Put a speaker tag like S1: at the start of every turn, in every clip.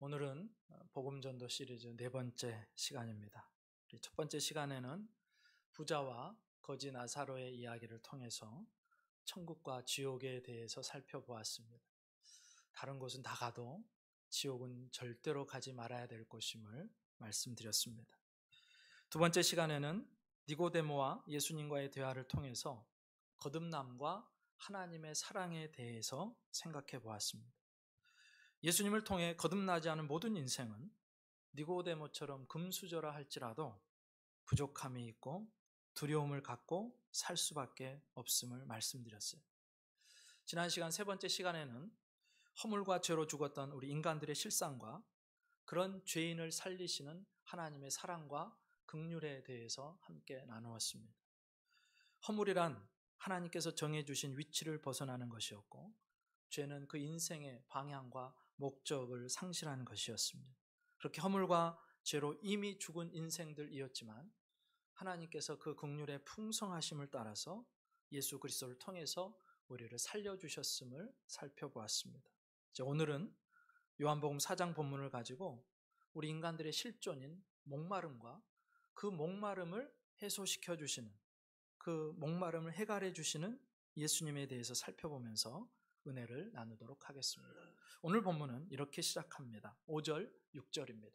S1: 오늘은 복음전도 시리즈 네 번째 시간입니다. 우리 첫 번째 시간에는 부자와 거지 나사로의 이야기를 통해서 천국과 지옥에 대해서 살펴보았습니다. 다른 곳은 다 가도 지옥은 절대로 가지 말아야 될 곳임을 말씀드렸습니다. 두 번째 시간에는 니고데모와 예수님과의 대화를 통해서 거듭남과 하나님의 사랑에 대해서 생각해 보았습니다. 예수님을 통해 거듭나지 않은 모든 인생은 니고데모처럼 금수저라 할지라도 부족함이 있고 두려움을 갖고 살 수밖에 없음을 말씀드렸어요. 지난 시간 세 번째 시간에는 허물과 죄로 죽었던 우리 인간들의 실상과 그런 죄인을 살리시는 하나님의 사랑과 긍휼에 대해서 함께 나누었습니다. 허물이란 하나님께서 정해주신 위치를 벗어나는 것이었고, 죄는 그 인생의 방향과 목적을 상실하는 것이었습니다. 그렇게 허물과 죄로 이미 죽은 인생들이었지만 하나님께서 그 긍휼의 풍성하심을 따라서 예수 그리스도를 통해서 우리를 살려주셨음을 살펴보았습니다. 이제 오늘은 요한복음 4장 본문을 가지고 우리 인간들의 실존인 목마름과 그 목마름을 해소시켜 주시는, 그 목마름을 해결해 주시는 예수님에 대해서 살펴보면서 은혜를 나누도록 하겠습니다. 오늘 본문은 이렇게 시작합니다. 5절, 6절입니다.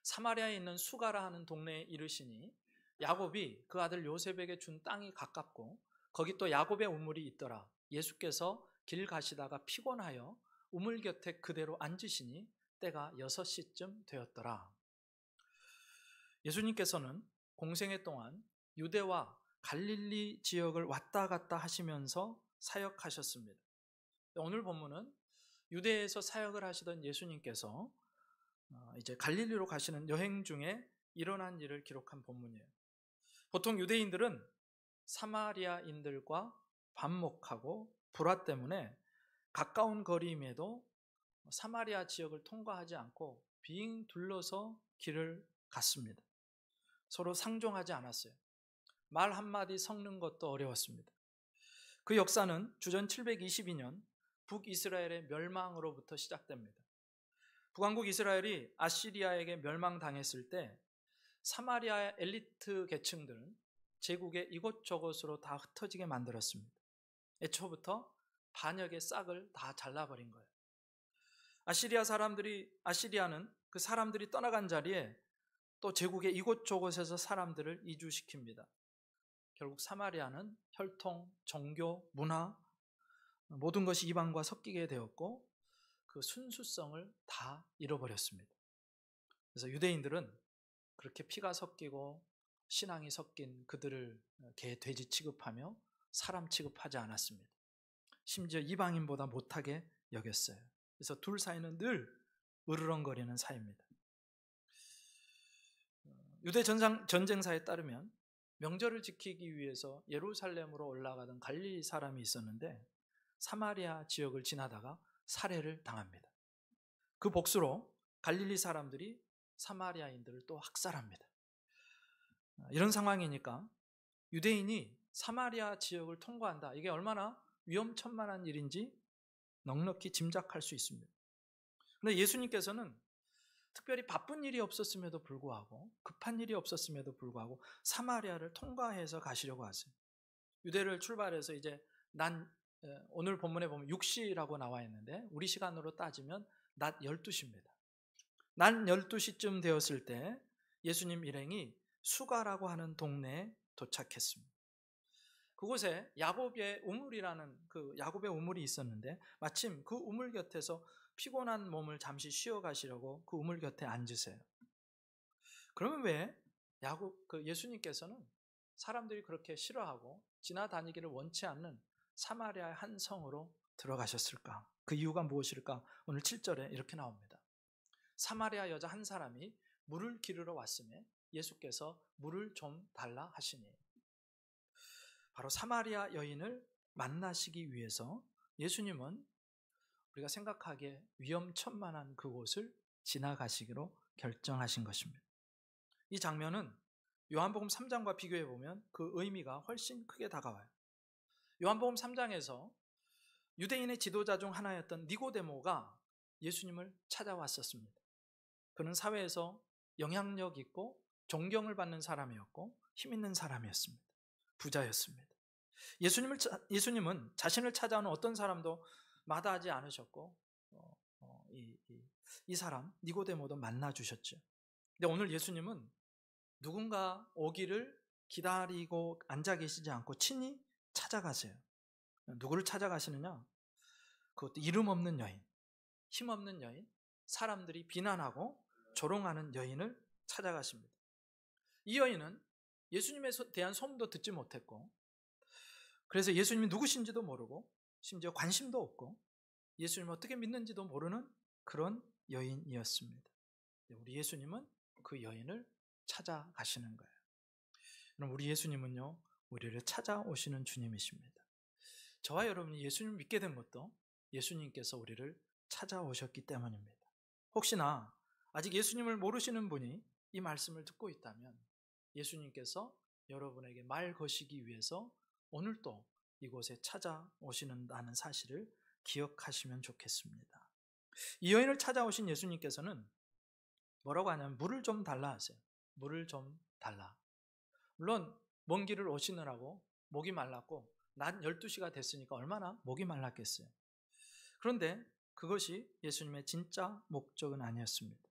S1: 사마리아에 있는 수가라 하는 동네에 이르시니 야곱이 그 아들 요셉에게 준 땅이 가깝고 거기 또 야곱의 우물이 있더라. 예수께서 길 가시다가 피곤하여 우물 곁에 그대로 앉으시니 때가 6시쯤 되었더라. 예수님께서는 공생애 동안 유대와 갈릴리 지역을 왔다 갔다 하시면서 사역하셨습니다. 오늘 본문은 유대에서 사역을 하시던 예수님께서 이제 갈릴리로 가시는 여행 중에 일어난 일을 기록한 본문이에요. 보통 유대인들은 사마리아인들과 반목하고 불화 때문에 가까운 거리임에도 사마리아 지역을 통과하지 않고 빙 둘러서 길을 갔습니다. 서로 상종하지 않았어요. 말 한마디 섞는 것도 어려웠습니다. 그 역사는 주전 722년 북이스라엘의 멸망으로부터 시작됩니다. 북왕국 이스라엘이 아시리아에게 멸망당했을 때 사마리아의 엘리트 계층들은 제국의 이곳저곳으로 다 흩어지게 만들었습니다. 애초부터 반역의 싹을 다 잘라버린 거예요. 아시리아는 그 사람들이 떠나간 자리에 또 제국의 이곳저곳에서 사람들을 이주시킵니다. 결국 사마리아는 혈통, 종교, 문화, 모든 것이 이방과 섞이게 되었고 그 순수성을 다 잃어버렸습니다. 그래서 유대인들은 그렇게 피가 섞이고 신앙이 섞인 그들을 개, 돼지 취급하며 사람 취급하지 않았습니다. 심지어 이방인보다 못하게 여겼어요. 그래서 둘 사이는 늘 으르렁거리는 사이입니다. 유대 전쟁사에 따르면 명절을 지키기 위해서 예루살렘으로 올라가던 갈릴리 사람이 있었는데 사마리아 지역을 지나다가 살해를 당합니다. 그 복수로 갈릴리 사람들이 사마리아인들을 또 학살합니다. 이런 상황이니까 유대인이 사마리아 지역을 통과한다. 이게 얼마나 위험천만한 일인지 넉넉히 짐작할 수 있습니다. 그런데 예수님께서는 특별히 바쁜 일이 없었음에도 불구하고, 급한 일이 없었음에도 불구하고 사마리아를 통과해서 가시려고 하세요. 유대를 출발해서 이제 오늘 본문에 보면 6시라고 나와 있는데 우리 시간으로 따지면 낮 12시입니다. 낮 12시쯤 되었을 때 예수님 일행이 수가라고 하는 동네에 도착했습니다. 그곳에 야곱의 우물이 있었는데 마침 그 우물 곁에서 피곤한 몸을 잠시 쉬어 가시려고 그 우물 곁에 앉으세요. 그러면 왜 예수님께서는 사람들이 그렇게 싫어하고 지나다니기를 원치 않는 사마리아의 한 성으로 들어가셨을까? 그 이유가 무엇일까? 오늘 7절에 이렇게 나옵니다. 사마리아 여자 한 사람이 물을 기르러 왔으며 예수께서 물을 좀 달라 하시니, 바로 사마리아 여인을 만나시기 위해서 예수님은 우리가 생각하기에 위험천만한 그곳을 지나가시기로 결정하신 것입니다. 이 장면은 요한복음 3장과 비교해 보면 그 의미가 훨씬 크게 다가와요. 요한복음 3장에서 유대인의 지도자 중 하나였던 니고데모가 예수님을 찾아왔었습니다. 그는 사회에서 영향력 있고 존경을 받는 사람이었고 힘 있는 사람이었습니다. 부자였습니다. 예수님은 자신을 찾아오는 어떤 사람도 마다하지 않으셨고 이 사람 니고데모도 만나주셨죠. 근데 오늘 예수님은 누군가 오기를 기다리고 앉아 계시지 않고 친히 찾아가세요. 누구를 찾아가시느냐? 그것도 이름 없는 여인, 힘 없는 여인, 사람들이 비난하고 조롱하는 여인을 찾아가십니다. 이 여인은 예수님에 대한 소문도 듣지 못했고, 그래서 예수님이 누구신지도 모르고 심지어 관심도 없고 예수님을 어떻게 믿는지도 모르는 그런 여인이었습니다. 우리 예수님은 그 여인을 찾아가시는 거예요. 그럼 우리 예수님은요, 우리를 찾아오시는 주님이십니다. 저와 여러분이 예수님을 믿게 된 것도 예수님께서 우리를 찾아오셨기 때문입니다. 혹시나 아직 예수님을 모르시는 분이 이 말씀을 듣고 있다면 예수님께서 여러분에게 말 거시기 위해서 오늘도 이곳에 찾아오시는다는 사실을 기억하시면 좋겠습니다. 이 여인을 찾아오신 예수님께서는 뭐라고 하냐면 물을 좀 달라 하세요. 물을 좀 달라. 물론 먼 길을 오시느라고 목이 말랐고 낮 12시가 됐으니까 얼마나 목이 말랐겠어요. 그런데 그것이 예수님의 진짜 목적은 아니었습니다.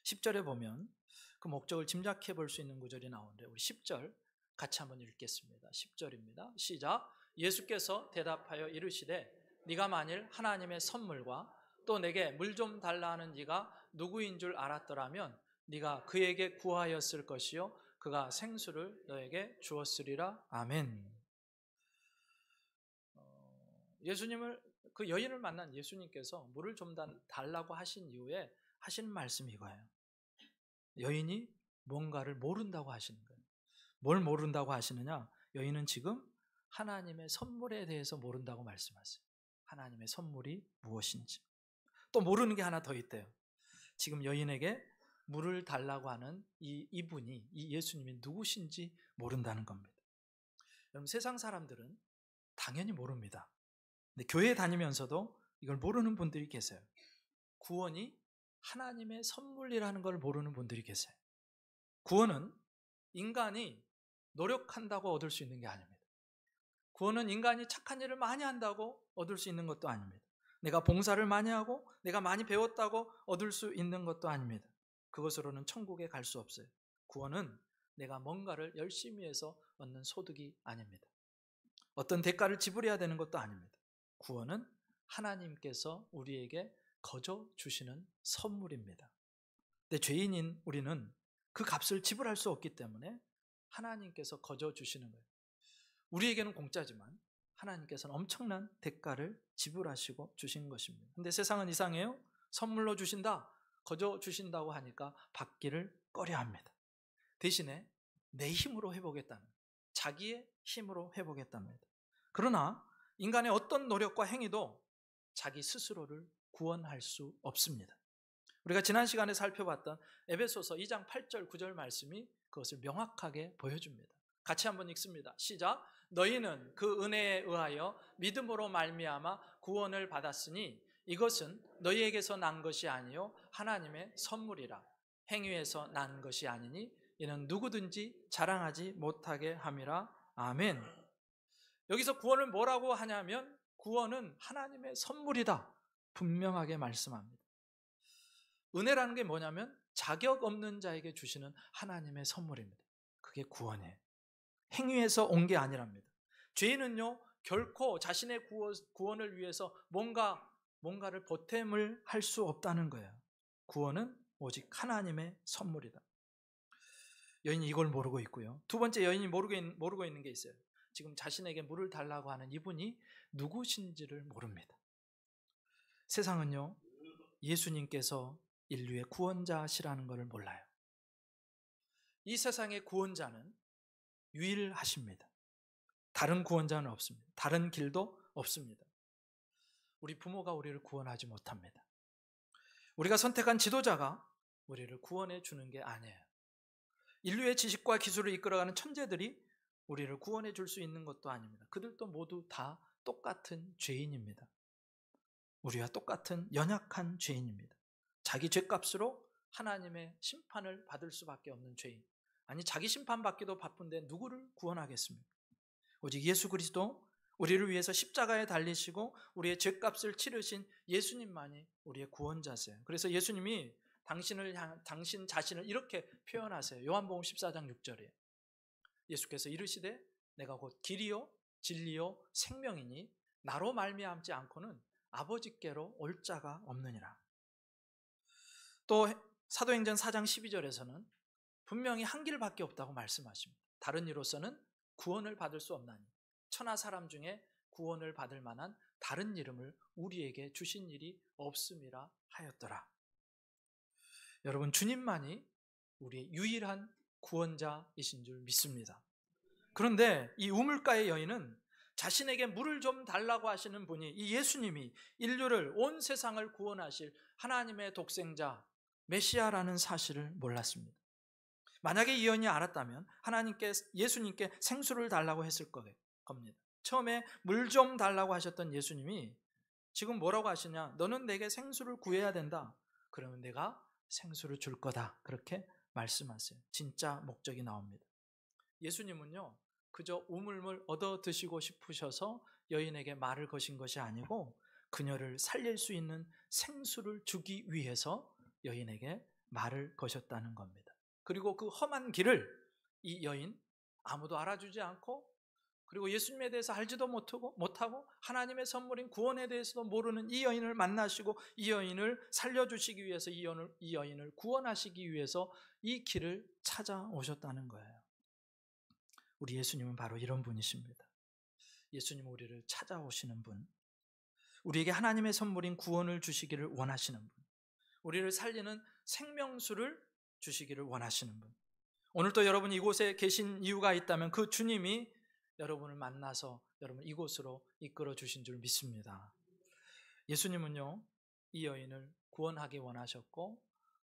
S1: 10절에 보면 그 목적을 짐작해 볼 수 있는 구절이 나오는데 우리 10절 같이 한번 읽겠습니다. 10절입니다. 시작. 예수께서 대답하여 이르시되 네가 만일 하나님의 선물과 또 내게 물 좀 달라 하는 네가 누구인 줄 알았더라면 네가 그에게 구하였을 것이요 그가 생수를 너에게 주었으리라. 아멘. 예수님을 그 여인을 만난 예수님께서 물을 좀 달라고 하신 이후에 하신 말씀이 이거예요. 여인이 뭔가를 모른다고 하시는 거예요. 뭘 모른다고 하시느냐? 여인은 지금 하나님의 선물에 대해서 모른다고 말씀하세요. 하나님의 선물이 무엇인지. 또 모르는 게 하나 더 있대요. 지금 여인에게 물을 달라고 하는 이분이, 이 예수님이 누구신지 모른다는 겁니다. 여러분, 세상 사람들은 당연히 모릅니다. 근데 교회 다니면서도 이걸 모르는 분들이 계세요. 구원이 하나님의 선물이라는 걸 모르는 분들이 계세요. 구원은 인간이 노력한다고 얻을 수 있는 게 아닙니다. 구원은 인간이 착한 일을 많이 한다고 얻을 수 있는 것도 아닙니다. 내가 봉사를 많이 하고 내가 많이 배웠다고 얻을 수 있는 것도 아닙니다. 그것으로는 천국에 갈 수 없어요. 구원은 내가 뭔가를 열심히 해서 얻는 소득이 아닙니다. 어떤 대가를 지불해야 되는 것도 아닙니다. 구원은 하나님께서 우리에게 거저 주시는 선물입니다. 근데 죄인인 우리는 그 값을 지불할 수 없기 때문에 하나님께서 거저 주시는 거예요. 우리에게는 공짜지만 하나님께서는 엄청난 대가를 지불하시고 주신 것입니다. 근데 세상은 이상해요. 선물로 주신다, 거저 주신다고 하니까 받기를 꺼려합니다. 대신에 내 힘으로 해보겠다는, 자기의 힘으로 해보겠답니다. 그러나 인간의 어떤 노력과 행위도 자기 스스로를 구원할 수 없습니다. 우리가 지난 시간에 살펴봤던 에베소서 2장 8절 9절 말씀이 그것을 명확하게 보여줍니다. 같이 한번 읽습니다. 시작. 너희는 그 은혜에 의하여 믿음으로 말미암아 구원을 받았으니 이것은 너희에게서 난 것이 아니요 하나님의 선물이라. 행위에서 난 것이 아니니 이는 누구든지 자랑하지 못하게 함이라. 아멘. 여기서 구원을 뭐라고 하냐면 구원은 하나님의 선물이다. 분명하게 말씀합니다. 은혜라는 게 뭐냐면 자격 없는 자에게 주시는 하나님의 선물입니다. 그게 구원이에요. 행위에서 온 게 아니랍니다. 죄인은요 결코 자신의 구원을 위해서 뭔가를 보탬을 할 수 없다는 거예요. 구원은 오직 하나님의 선물이다. 여인이 이걸 모르고 있고요. 두 번째, 여인이 모르고 있는 게 있어요. 지금 자신에게 물을 달라고 하는 이분이 누구신지를 모릅니다. 세상은요 예수님께서 인류의 구원자시라는 것을 몰라요. 이 세상의 구원자는 유일하십니다. 다른 구원자는 없습니다. 다른 길도 없습니다. 우리 부모가 우리를 구원하지 못합니다. 우리가 선택한 지도자가 우리를 구원해 주는 게 아니에요. 인류의 지식과 기술을 이끌어가는 천재들이 우리를 구원해 줄 수 있는 것도 아닙니다. 그들도 모두 다 똑같은 죄인입니다. 우리와 똑같은 연약한 죄인입니다. 자기 죄값으로 하나님의 심판을 받을 수밖에 없는 죄인. 아니, 자기 심판받기도 바쁜데 누구를 구원하겠습니까? 오직 예수 그리스도, 우리를 위해서 십자가에 달리시고 우리의 죄값을 치르신 예수님만이 우리의 구원자세요. 그래서 예수님이 당신 자신을 이렇게 표현하세요. 요한복음 14장 6절에 예수께서 이르시되 내가 곧 길이요 진리요 생명이니 나로 말미암지 않고는 아버지께로 올 자가 없느니라. 또 사도행전 4장 12절에서는 분명히 한 길밖에 없다고 말씀하십니다. 다른 이로서는 구원을 받을 수 없나니 천하 사람 중에 구원을 받을 만한 다른 이름을 우리에게 주신 일이 없음이라 하였더라. 여러분, 주님만이 우리의 유일한 구원자이신 줄 믿습니다. 그런데 이 우물가의 여인은 자신에게 물을 좀 달라고 하시는 분이 이 예수님이 인류를, 온 세상을 구원하실 하나님의 독생자 메시아라는 사실을 몰랐습니다. 만약에 이 여인이 알았다면 예수님께 생수를 달라고 했을 겁니다. 처음에 물 좀 달라고 하셨던 예수님이 지금 뭐라고 하시냐? 너는 내게 생수를 구해야 된다. 그러면 내가 생수를 줄 거다. 그렇게 말씀하세요. 진짜 목적이 나옵니다. 예수님은요, 그저 우물물 얻어 드시고 싶으셔서 여인에게 말을 거신 것이 아니고 그녀를 살릴 수 있는 생수를 주기 위해서 여인에게 말을 거셨다는 겁니다. 그리고 그 험한 길을 이 여인 아무도 알아주지 않고, 그리고 예수님에 대해서 알지도 못하고 하나님의 선물인 구원에 대해서도 모르는 이 여인을 만나시고 이 여인을 살려주시기 위해서, 이 여인을 구원하시기 위해서 이 길을 찾아오셨다는 거예요. 우리 예수님은 바로 이런 분이십니다. 예수님은 우리를 찾아오시는 분, 우리에게 하나님의 선물인 구원을 주시기를 원하시는 분, 우리를 살리는 생명수를 주시기를 원하시는 분. 오늘 또 여러분이 이곳에 계신 이유가 있다면 그 주님이 여러분을 만나서 여러분 이곳으로 이끌어 주신 줄 믿습니다. 예수님은요, 이 여인을 구원하기 원하셨고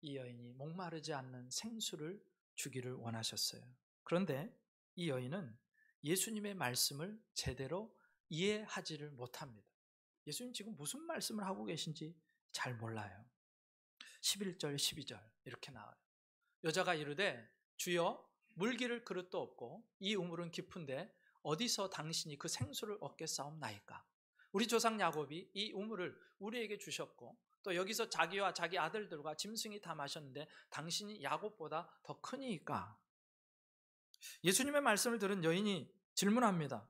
S1: 이 여인이 목마르지 않는 생수를 주기를 원하셨어요. 그런데 이 여인은 예수님의 말씀을 제대로 이해하지를 못합니다. 예수님 지금 무슨 말씀을 하고 계신지 잘 몰라요. 11절 12절 이렇게 나와요. 여자가 이르되 주여 물기를 그릇도 없고 이 우물은 깊은데 어디서 당신이 그 생수를 얻겠사옵나이까? 우리 조상 야곱이 이 우물을 우리에게 주셨고 또 여기서 자기와 자기 아들들과 짐승이 다 마셨는데 당신이 야곱보다 더 크니까? 예수님의 말씀을 들은 여인이 질문합니다.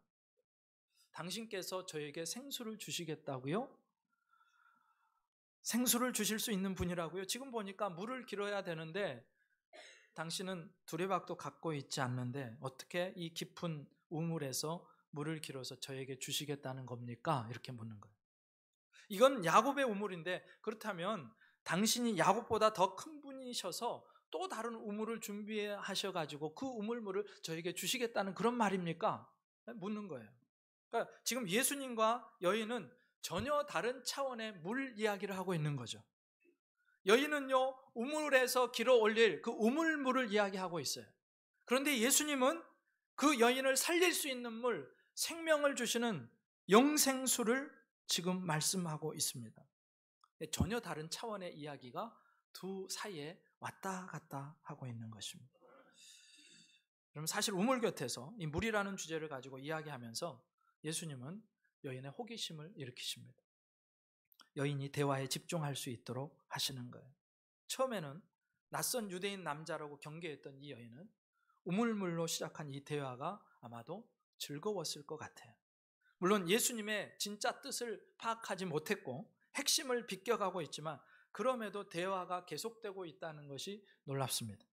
S1: 당신께서 저에게 생수를 주시겠다고요? 생수를 주실 수 있는 분이라고요? 지금 보니까 물을 길어야 되는데 당신은 두레박도 갖고 있지 않는데 어떻게 이 깊은 우물에서 물을 길어서 저에게 주시겠다는 겁니까? 이렇게 묻는 거예요. 이건 야곱의 우물인데 그렇다면 당신이 야곱보다 더 큰 분이셔서 또 다른 우물을 준비하셔가지고 그 우물물을 저에게 주시겠다는 그런 말입니까? 묻는 거예요. 그러니까 지금 예수님과 여인은 전혀 다른 차원의 물 이야기를 하고 있는 거죠. 여인은요, 우물에서 길어 올릴 그 우물물을 이야기하고 있어요. 그런데 예수님은 그 여인을 살릴 수 있는 물, 생명을 주시는 영생수를 지금 말씀하고 있습니다. 전혀 다른 차원의 이야기가 두 사이에 왔다 갔다 하고 있는 것입니다. 그럼 사실 우물 곁에서 이 물이라는 주제를 가지고 이야기하면서 예수님은 여인의 호기심을 일으키십니다. 여인이 대화에 집중할 수 있도록 하시는 거예요. 처음에는 낯선 유대인 남자라고 경계했던 이 여인은 우물물로 시작한 이 대화가 아마도 즐거웠을 것 같아요. 물론 예수님의 진짜 뜻을 파악하지 못했고 핵심을 비껴가고 있지만 그럼에도 대화가 계속되고 있다는 것이 놀랍습니다.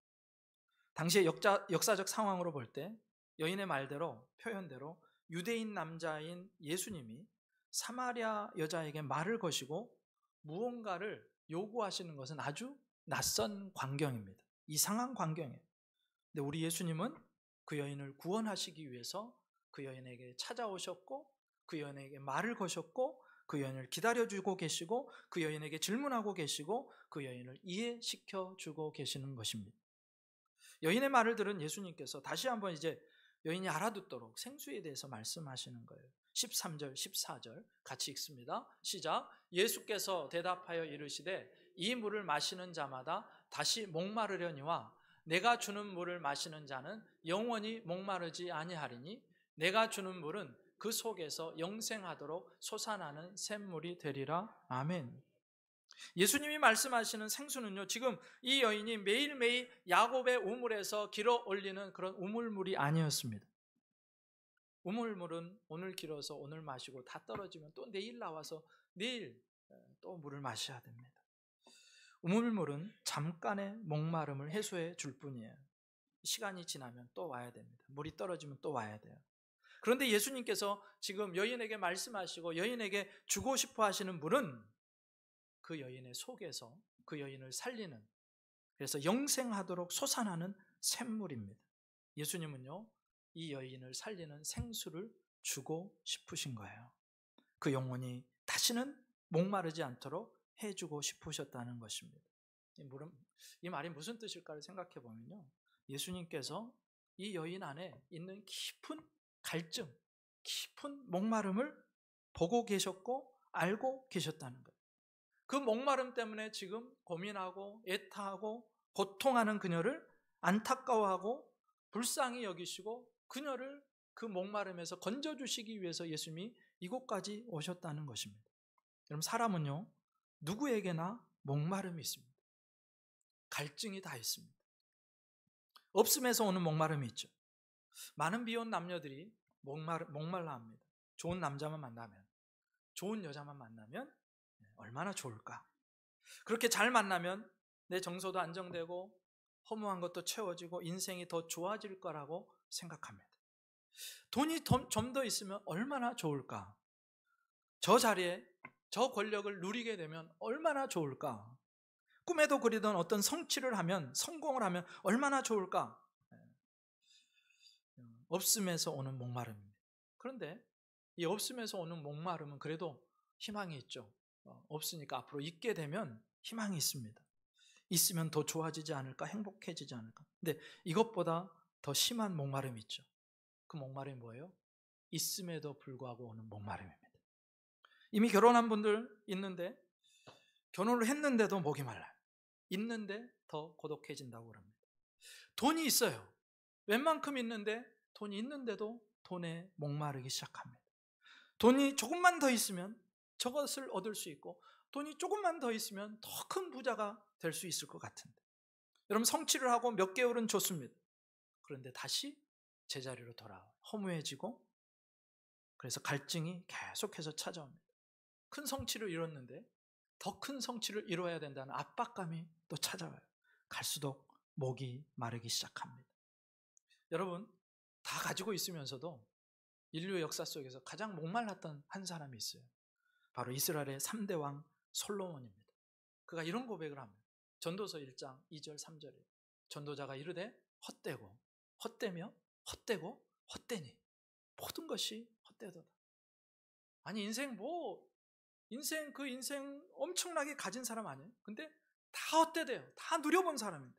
S1: 당시의 역사적 상황으로 볼 때 여인의 표현대로 유대인 남자인 예수님이 사마리아 여자에게 말을 거시고 무언가를 요구하시는 것은 아주 낯선 광경입니다. 이상한 광경이에요. 근데 우리 예수님은 그 여인을 구원하시기 위해서 그 여인에게 찾아오셨고 그 여인에게 말을 거셨고 그 여인을 기다려주고 계시고 그 여인에게 질문하고 계시고 그 여인을 이해시켜주고 계시는 것입니다. 여인의 말을 들은 예수님께서 다시 한번 이제 여인이 알아듣도록 생수에 대해서 말씀하시는 거예요. 13절, 14절 같이 읽습니다. 시작. 예수께서 대답하여 이르시되 이 물을 마시는 자마다 다시 목마르려니와 내가 주는 물을 마시는 자는 영원히 목마르지 아니하리니 내가 주는 물은 그 속에서 영생하도록 솟아나는 샘물이 되리라. 아멘. 예수님이 말씀하시는 생수는요, 지금 이 여인이 매일매일 야곱의 우물에서 길어 올리는 그런 우물물이 아니었습니다. 우물물은 오늘 길어서 오늘 마시고 다 떨어지면 또 내일 나와서 내일 또 물을 마셔야 됩니다. 우물물은 잠깐의 목마름을 해소해 줄 뿐이에요. 시간이 지나면 또 와야 됩니다. 물이 떨어지면 또 와야 돼요. 그런데 예수님께서 지금 여인에게 말씀하시고 여인에게 주고 싶어 하시는 물은 그 여인의 속에서 그 여인을 살리는, 그래서 영생하도록 솟아나는 샘물입니다. 예수님은요, 이 여인을 살리는 생수를 주고 싶으신 거예요. 그 영혼이 다시는 목마르지 않도록 해주고 싶으셨다는 것입니다. 이 말이 무슨 뜻일까를 생각해 보면요, 예수님께서 이 여인 안에 있는 깊은 갈증, 깊은 목마름을 보고 계셨고 알고 계셨다는 거예요. 그 목마름 때문에 지금 고민하고 애타하고 고통하는 그녀를 안타까워하고 불쌍히 여기시고 그녀를 그 목마름에서 건져주시기 위해서 예수님이 이곳까지 오셨다는 것입니다. 여러분, 사람은요, 누구에게나 목마름이 있습니다. 갈증이 다 있습니다. 없음에서 오는 목마름이 있죠. 많은 비혼 남녀들이 목말라 합니다. 좋은 남자만 만나면, 좋은 여자만 만나면 얼마나 좋을까. 그렇게 잘 만나면 내 정서도 안정되고 허무한 것도 채워지고 인생이 더 좋아질 거라고 생각합니다. 돈이 좀 더 있으면 얼마나 좋을까. 저 자리에 저 권력을 누리게 되면 얼마나 좋을까. 꿈에도 그리던 어떤 성취를 하면, 성공을 하면 얼마나 좋을까. 없음에서 오는 목마름입니다. 그런데 이 없음에서 오는 목마름은 그래도 희망이 있죠. 없으니까 앞으로 있게 되면 희망이 있습니다. 있으면 더 좋아지지 않을까, 행복해지지 않을까. 근데 이것보다 더 심한 목마름이 있죠. 그 목마름이 뭐예요? 있음에도 불구하고 오는 목마름입니다. 이미 결혼한 분들 있는데 결혼을 했는데도 목이 말라요. 있는데 더 고독해진다고 합니다. 돈이 있어요. 웬만큼 있는데 돈이 있는데도 돈에 목마르기 시작합니다. 돈이 조금만 더 있으면 저것을 얻을 수 있고 돈이 조금만 더 있으면 더 큰 부자가 될 수 있을 것 같은데, 여러분, 성취를 하고 몇 개월은 좋습니다. 그런데 다시 제자리로 돌아와요. 허무해지고, 그래서 갈증이 계속해서 찾아옵니다. 큰 성취를 이뤘는데 더 큰 성취를 이뤄야 된다는 압박감이 또 찾아와요. 갈수록 목이 마르기 시작합니다. 여러분, 다 가지고 있으면서도 인류 역사 속에서 가장 목말랐던 한 사람이 있어요. 바로 이스라엘의 3대 왕 솔로몬입니다. 그가 이런 고백을 합니다. 전도서 1장 2절 3절에 전도자가 이르되 헛되고 헛되며 헛되고 헛되니 모든 것이 헛되도다. 아니, 인생 엄청나게 가진 사람 아니에요? 근데 다 헛되대요. 다 누려본 사람인데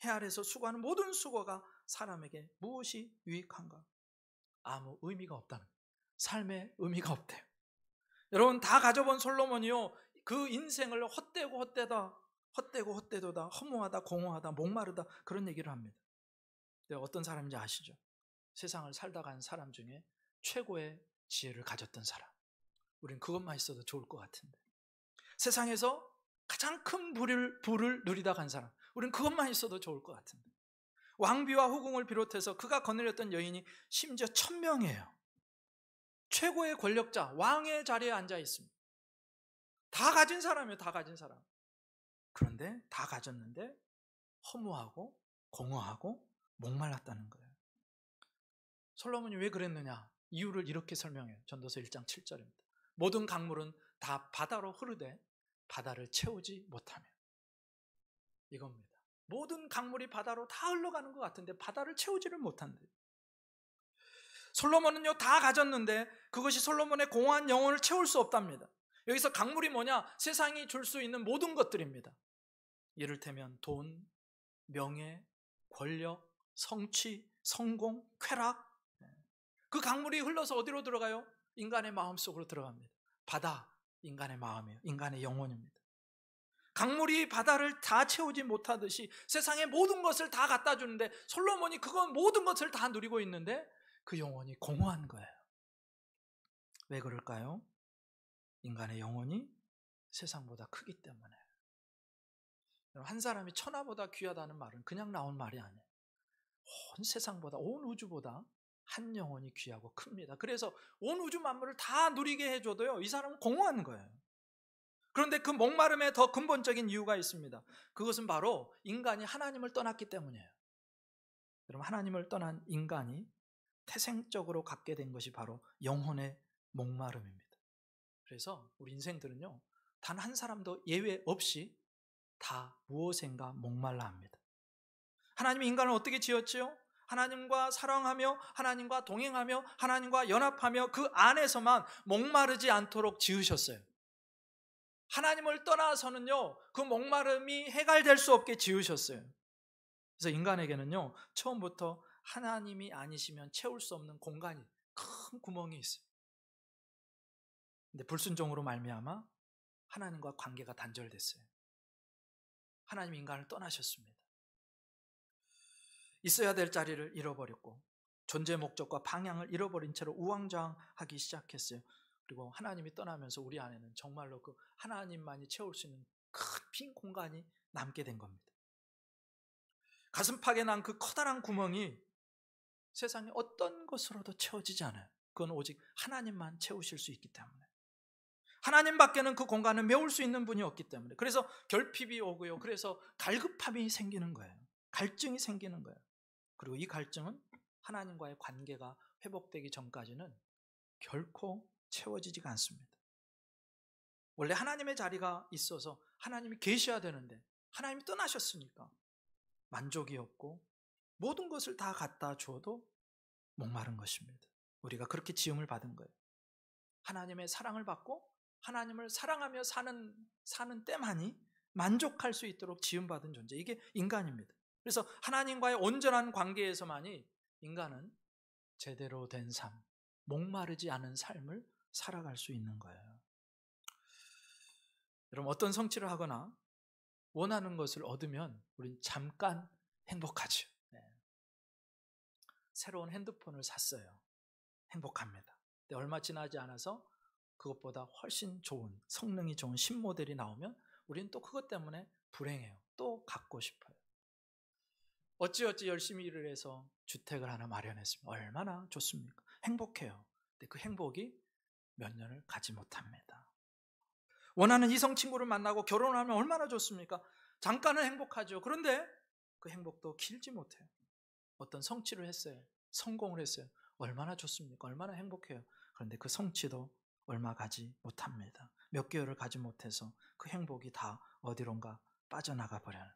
S1: 해 아래서 수고하는 모든 수고가 사람에게 무엇이 유익한가? 아무 의미가 없다는 거예요. 삶에 의미가 없대요. 여러분, 다 가져본 솔로몬이요, 그 인생을 헛되고 헛되다, 헛되고 헛되도다, 허무하다, 공허하다, 목마르다, 그런 얘기를 합니다. 근데 어떤 사람인지 아시죠? 세상을 살다 간 사람 중에 최고의 지혜를 가졌던 사람. 우린 그것만 있어도 좋을 것 같은데, 세상에서 가장 큰 부를 누리다 간 사람, 우린 그것만 있어도 좋을 것 같은데, 왕비와 후궁을 비롯해서 그가 거느렸던 여인이 심지어 1000명이에요. 최고의 권력자, 왕의 자리에 앉아 있습니다. 다 가진 사람이에요. 다 가진 사람. 그런데 다 가졌는데 허무하고 공허하고 목말랐다는 거예요. 솔로몬이 왜 그랬느냐? 이유를 이렇게 설명해요. 전도서 1장 7절입니다. 모든 강물은 다 바다로 흐르되 바다를 채우지 못하며. 이겁니다. 모든 강물이 바다로 다 흘러가는 것 같은데 바다를 채우지를 못한대요. 솔로몬은요, 다 가졌는데 그것이 솔로몬의 공허한 영혼을 채울 수 없답니다. 여기서 강물이 뭐냐? 세상이 줄 수 있는 모든 것들입니다. 이를테면 돈, 명예, 권력, 성취, 성공, 쾌락. 그 강물이 흘러서 어디로 들어가요? 인간의 마음속으로 들어갑니다. 바다, 인간의 마음이에요. 인간의 영혼입니다. 강물이 바다를 다 채우지 못하듯이 세상의 모든 것을 다 갖다 주는데 솔로몬이 그건 모든 것을 다 누리고 있는데 그 영혼이 공허한 거예요. 왜 그럴까요? 인간의 영혼이 세상보다 크기 때문에. 한 사람이 천하보다 귀하다는 말은 그냥 나온 말이 아니에요. 온 세상보다, 온 우주보다 한 영혼이 귀하고 큽니다. 그래서 온 우주 만물을 다 누리게 해줘도요, 이 사람은 공허한 거예요. 그런데 그 목마름에 더 근본적인 이유가 있습니다. 그것은 바로 인간이 하나님을 떠났기 때문이에요. 여러분, 하나님을 떠난 인간이 태생적으로 갖게 된 것이 바로 영혼의 목마름입니다. 그래서 우리 인생들은요, 단 한 사람도 예외 없이 다 무엇인가 목말라 합니다. 하나님이 인간을 어떻게 지었지요? 하나님과 사랑하며 하나님과 동행하며 하나님과 연합하며 그 안에서만 목마르지 않도록 지으셨어요. 하나님을 떠나서는요, 그 목마름이 해결될 수 없게 지으셨어요. 그래서 인간에게는요, 처음부터 하나님이 아니시면 채울 수 없는 공간이, 큰 구멍이 있어요. 근데 불순종으로 말미암아 하나님과 관계가 단절됐어요. 하나님 인간을 떠나셨습니다. 있어야 될 자리를 잃어버렸고 존재 목적과 방향을 잃어버린 채로 우왕좌왕하기 시작했어요. 그리고 하나님이 떠나면서 우리 안에는 정말로 그 하나님만이 채울 수 있는 큰 빈 공간이 남게 된 겁니다. 가슴팍에 난 그 커다란 구멍이 세상에 어떤 것으로도 채워지지 않아요. 그건 오직 하나님만 채우실 수 있기 때문에. 하나님밖에는 그 공간을 메울 수 있는 분이 없기 때문에. 그래서 결핍이 오고요. 그래서 갈급함이 생기는 거예요. 갈증이 생기는 거예요. 그리고 이 갈증은 하나님과의 관계가 회복되기 전까지는 결코 채워지지가 않습니다. 원래 하나님의 자리가 있어서 하나님이 계셔야 되는데 하나님이 떠나셨으니까 만족이 없고 모든 것을 다 갖다 주어도 목마른 것입니다. 우리가 그렇게 지음을 받은 거예요. 하나님의 사랑을 받고 하나님을 사랑하며 사는 때만이 만족할 수 있도록 지음받은 존재, 이게 인간입니다. 그래서 하나님과의 온전한 관계에서만이 인간은 제대로 된 삶, 목마르지 않은 삶을 살아갈 수 있는 거예요. 여러분, 어떤 성취를 하거나 원하는 것을 얻으면 우린 잠깐 행복하죠. 새로운 핸드폰을 샀어요. 행복합니다. 근데 얼마 지나지 않아서 그것보다 훨씬 좋은, 성능이 좋은 신모델이 나오면 우리는 또 그것 때문에 불행해요. 또 갖고 싶어요. 어찌어찌 열심히 일을 해서 주택을 하나 마련했습니다. 얼마나 좋습니까? 행복해요. 근데 그 행복이 몇 년을 가지 못합니다. 원하는 이성 친구를 만나고 결혼하면 얼마나 좋습니까? 잠깐은 행복하죠. 그런데 그 행복도 길지 못해요. 어떤 성취를 했어요. 성공을 했어요. 얼마나 좋습니까? 얼마나 행복해요. 그런데 그 성취도 얼마 가지 못합니다. 몇 개월을 가지 못해서 그 행복이 다 어디론가 빠져나가 버려요.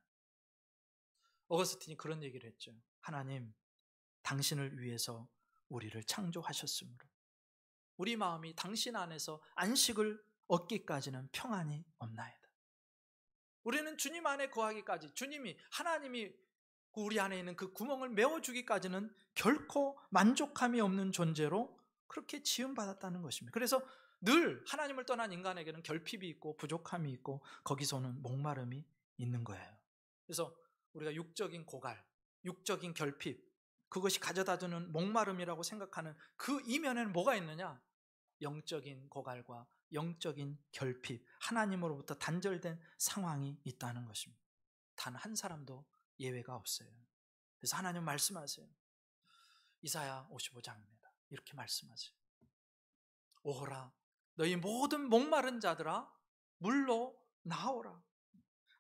S1: 어거스틴이 그런 얘기를 했죠. 하나님, 당신을 위해서 우리를 창조하셨으므로 우리 마음이 당신 안에서 안식을 얻기까지는 평안이 없나이다. 우리는 주님 안에 거하기까지, 주님이, 하나님이 우리 안에 있는 그 구멍을 메워주기까지는 결코 만족함이 없는 존재로 그렇게 지음받았다는 것입니다. 그래서 늘 하나님을 떠난 인간에게는 결핍이 있고 부족함이 있고 거기서는 목마름이 있는 거예요. 그래서 우리가 육적인 고갈, 육적인 결핍, 그것이 가져다주는 목마름이라고 생각하는 그 이면에는 뭐가 있느냐? 영적인 고갈과 영적인 결핍, 하나님으로부터 단절된 상황이 있다는 것입니다. 단 한 사람도 예외가 없어요. 그래서 하나님 말씀하세요. 이사야 55장입니다. 이렇게 말씀하세요. 오호라, 너희 모든 목마른 자들아, 물로 나오라.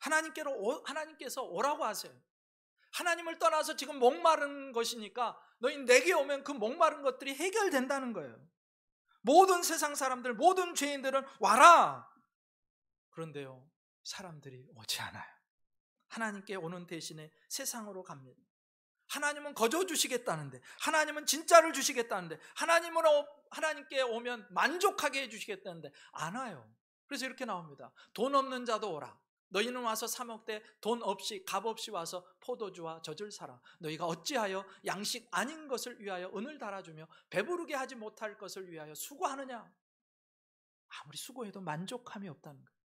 S1: 하나님께서 오라고 하세요. 하나님을 떠나서 지금 목마른 것이니까 너희 내게 오면 그 목마른 것들이 해결된다는 거예요. 모든 세상 사람들, 모든 죄인들은 와라. 그런데요, 사람들이 오지 않아요. 하나님께 오는 대신에 세상으로 갑니다. 하나님은 거저 주시겠다는데, 하나님은 진짜를 주시겠다는데, 하나님께 오면 만족하게 해주시겠다는데 안 와요. 그래서 이렇게 나옵니다. 돈 없는 자도 오라. 너희는 와서 사 먹되 돈 없이 값 없이 와서 포도주와 젖을 사라. 너희가 어찌하여 양식 아닌 것을 위하여 은을 달아주며 배부르게 하지 못할 것을 위하여 수고하느냐? 아무리 수고해도 만족함이 없다는 거예요.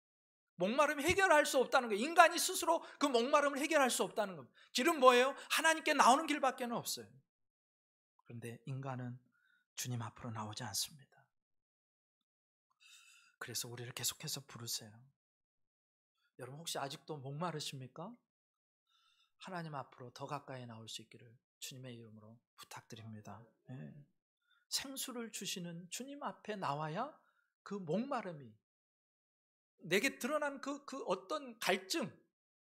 S1: 목마름이 해결할 수 없다는 거예요. 인간이 스스로 그 목마름을 해결할 수 없다는 겁니다. 길은 뭐예요? 하나님께 나오는 길밖에 없어요. 그런데 인간은 주님 앞으로 나오지 않습니다. 그래서 우리를 계속해서 부르세요. 여러분 혹시 아직도 목마르십니까? 하나님 앞으로 더 가까이 나올 수 있기를 주님의 이름으로 부탁드립니다. 네. 생수를 주시는 주님 앞에 나와야 그 목마름이, 내게 드러난 그 어떤 갈증,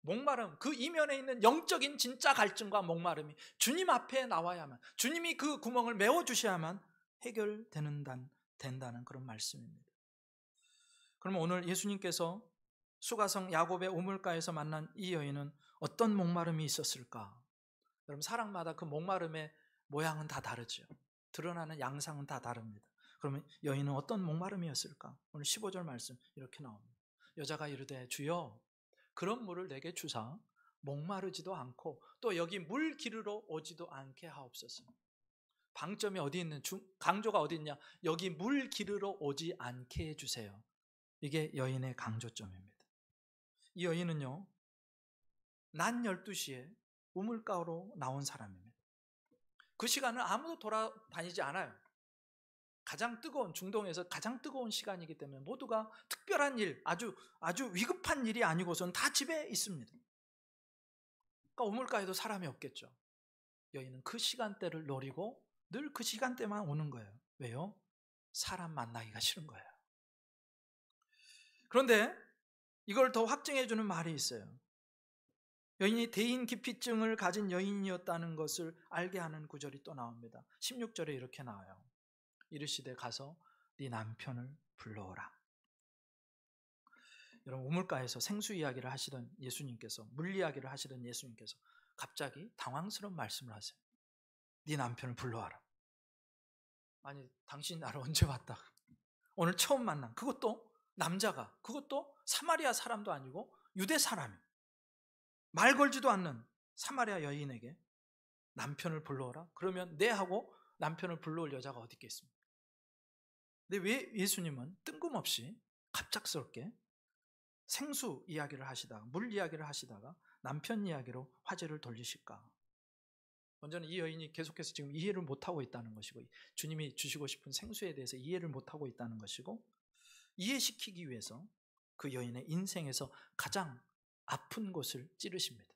S1: 목마름, 그 이면에 있는 영적인 진짜 갈증과 목마름이 주님 앞에 나와야만, 주님이 그 구멍을 메워주셔야만 된다는 그런 말씀입니다. 그러면 오늘 예수님께서 수가성 야곱의 우물가에서 만난 이 여인은 어떤 목마름이 있었을까? 여러분 사람마다 그 목마름의 모양은 다 다르죠. 드러나는 양상은 다 다릅니다. 그러면 여인은 어떤 목마름이었을까? 오늘 15절 말씀 이렇게 나옵니다. 여자가 이르되 주여 그런 물을 내게 주사 목마르지도 않고 또 여기 물 기르러 오지도 않게 하옵소서. 방점이 어디 있는, 강조가 어디 있냐? 여기 물 기르러 오지 않게 해주세요. 이게 여인의 강조점입니다. 이 여인은요, 낮 12시에 우물가로 나온 사람입니다. 그 시간은 아무도 돌아다니지 않아요. 가장 뜨거운, 중동에서 가장 뜨거운 시간이기 때문에 모두가 특별한 일, 아주 위급한 일이 아니고선 다 집에 있습니다. 그러니까 우물가에도 사람이 없겠죠. 여인은 그 시간대를 노리고 늘 그 시간대만 오는 거예요. 왜요? 사람 만나기가 싫은 거예요. 그런데 이걸 더 확증해 주는 말이 있어요. 여인이 대인기피증을 가진 여인이었다는 것을 알게 하는 구절이 또 나옵니다. 16절에 이렇게 나와요. 이르시되 가서 네 남편을 불러오라. 여러분 우물가에서 생수 이야기를 하시던 예수님께서, 물 이야기를 하시던 예수님께서 갑자기 당황스러운 말씀을 하세요. 네 남편을 불러와라. 아니 당신 나를 언제 봤다. 오늘 처음 만난, 그것도 남자가, 그것도 사마리아 사람도 아니고 유대 사람이, 말 걸지도 않는 사마리아 여인에게 남편을 불러오라? 그러면 네 하고 남편을 불러올 여자가 어디 있겠습니까? 근데 왜 예수님은 뜬금없이 갑작스럽게 생수 이야기를 하시다가, 물 이야기를 하시다가 남편 이야기로 화제를 돌리실까? 먼저는 이 여인이 계속해서 지금 이해를 못하고 있다는 것이고, 주님이 주시고 싶은 생수에 대해서 이해를 못하고 있다는 것이고, 이해시키기 위해서 그 여인의 인생에서 가장 아픈 곳을 찌르십니다.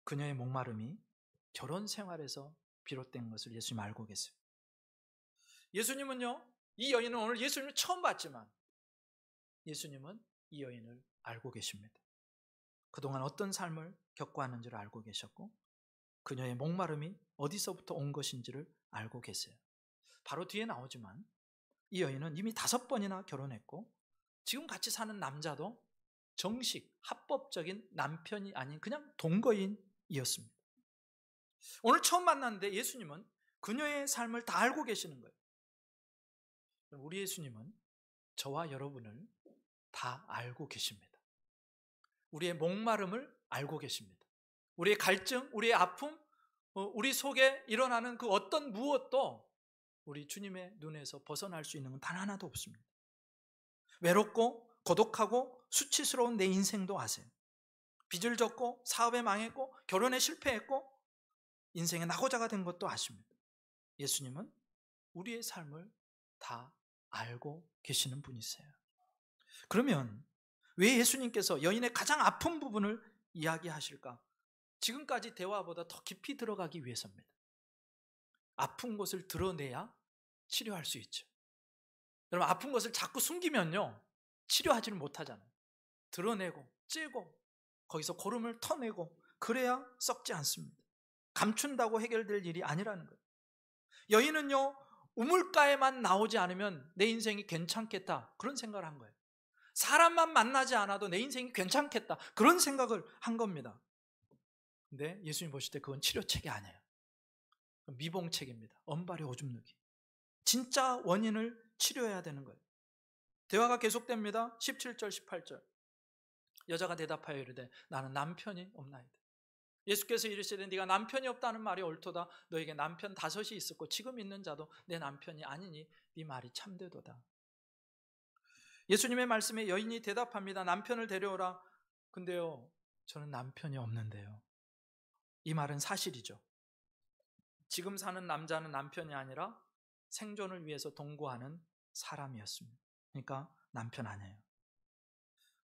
S1: 그녀의 목마름이 결혼 생활에서 비롯된 것을 예수님 알고 계세요. 예수님은요, 이 여인은 오늘 예수님을 처음 봤지만 예수님은 이 여인을 알고 계십니다. 그동안 어떤 삶을 겪어왔는지를 알고 계셨고, 그녀의 목마름이 어디서부터 온 것인지를 알고 계세요. 바로 뒤에 나오지만 이 여인은 이미 5번이나 결혼했고 지금 같이 사는 남자도 정식 합법적인 남편이 아닌 그냥 동거인이었습니다. 오늘 처음 만났는데 예수님은 그녀의 삶을 다 알고 계시는 거예요. 우리 예수님은 저와 여러분을 다 알고 계십니다. 우리의 목마름을 알고 계십니다. 우리의 갈증, 우리의 아픔, 우리 속에 일어나는 그 어떤 무엇도 우리 주님의 눈에서 벗어날 수 있는 건 단 하나도 없습니다. 외롭고 고독하고 수치스러운 내 인생도 아세요. 빚을 졌고 사업에 망했고 결혼에 실패했고 인생의 낙오자가 된 것도 아십니다. 예수님은 우리의 삶을 다 알고 계시는 분이세요. 그러면 왜 예수님께서 여인의 가장 아픈 부분을 이야기하실까? 지금까지 대화보다 더 깊이 들어가기 위해서입니다. 아픈 곳을 드러내야 치료할 수 있죠. 여러분 아픈 것을 자꾸 숨기면요 치료하지는 못하잖아요. 드러내고 찌고 거기서 고름을 터내고 그래야 썩지 않습니다. 감춘다고 해결될 일이 아니라는 거예요. 여인은요 우물가에만 나오지 않으면 내 인생이 괜찮겠다 그런 생각을 한 거예요. 사람만 만나지 않아도 내 인생이 괜찮겠다 그런 생각을 한 겁니다. 근데 예수님 보실 때 그건 치료책이 아니에요. 미봉책입니다. 언발의 오줌 누기. 진짜 원인을 치료해야 되는 거예요. 대화가 계속됩니다. 17절 18절 여자가 대답하여 이르되 나는 남편이 없나이다. 예수께서 이르시되 네가 남편이 없다는 말이 옳도다. 너에게 남편 5이 있었고 지금 있는 자도 내 남편이 아니니 네 말이 참되도다. 예수님의 말씀에 여인이 대답합니다. 남편을 데려오라. 근데요, 저는 남편이 없는데요. 이 말은 사실이죠. 지금 사는 남자는 남편이 아니라 생존을 위해서 동거하는 사람이었습니다. 그러니까 남편 아니에요.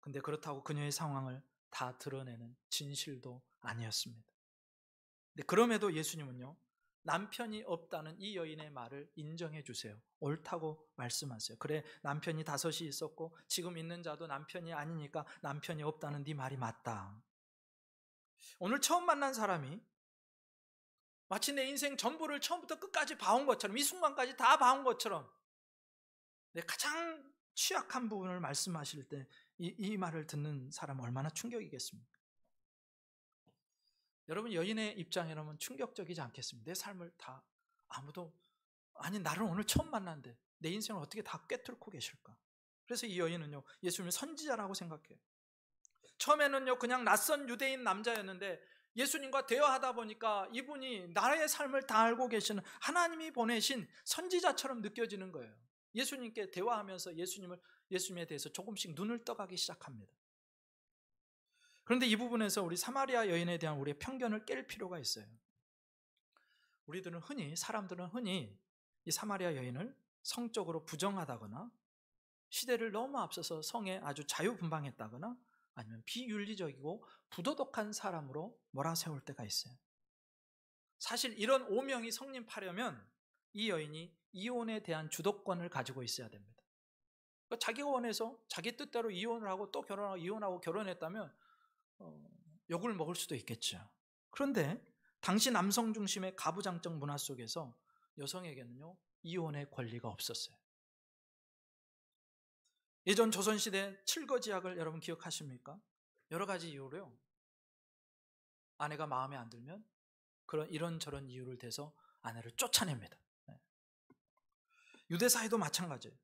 S1: 근데 그렇다고 그녀의 상황을 다 드러내는 진실도 아니었습니다. 근데 그럼에도 예수님은요, 남편이 없다는 이 여인의 말을 인정해 주세요. 옳다고 말씀하세요. 그래, 남편이 5이 있었고 지금 있는 자도 남편이 아니니까 남편이 없다는 네 말이 맞다. 오늘 처음 만난 사람이 마치 내 인생 전부를 처음부터 끝까지 봐온 것처럼, 이 순간까지 다 봐온 것처럼 내 가장 취약한 부분을 말씀하실 때 이 말을 듣는 사람은 얼마나 충격이겠습니까? 여러분, 여인의 입장이라면 충격적이지 않겠습니까? 내 삶을 다 아무도, 아니 나를 오늘 처음 만났는데 내 인생을 어떻게 다 꿰뚫고 계실까? 그래서 이 여인은요, 예수님을 선지자라고 생각해요. 처음에는요, 그냥 낯선 유대인 남자였는데 예수님과 대화하다 보니까 이분이 나의 삶을 다 알고 계시는 하나님이 보내신 선지자처럼 느껴지는 거예요. 예수님께 대화하면서 예수님에 대해서 조금씩 눈을 떠가기 시작합니다. 그런데 이 부분에서 우리 사마리아 여인에 대한 우리의 편견을 깰 필요가 있어요. 사람들은 흔히 이 사마리아 여인을 성적으로 부정하다거나 시대를 너무 앞서서 성에 아주 자유분방했다거나 아니면 비윤리적이고 부도덕한 사람으로 몰아세울 때가 있어요. 사실 이런 오명이 성립하려면 이 여인이 이혼에 대한 주도권을 가지고 있어야 됩니다. 그러니까 자기가 원해서 자기 뜻대로 이혼을 하고 또 결혼하고 이혼하고 결혼했다면 욕을 먹을 수도 있겠죠. 그런데 당시 남성 중심의 가부장적 문화 속에서 여성에게는요, 이혼의 권리가 없었어요. 예전 조선시대 칠거지약을 여러분 기억하십니까? 여러 가지 이유로요, 아내가 마음에 안 들면 이런저런 이유를 대서 아내를 쫓아냅니다. 유대사회도 마찬가지예요.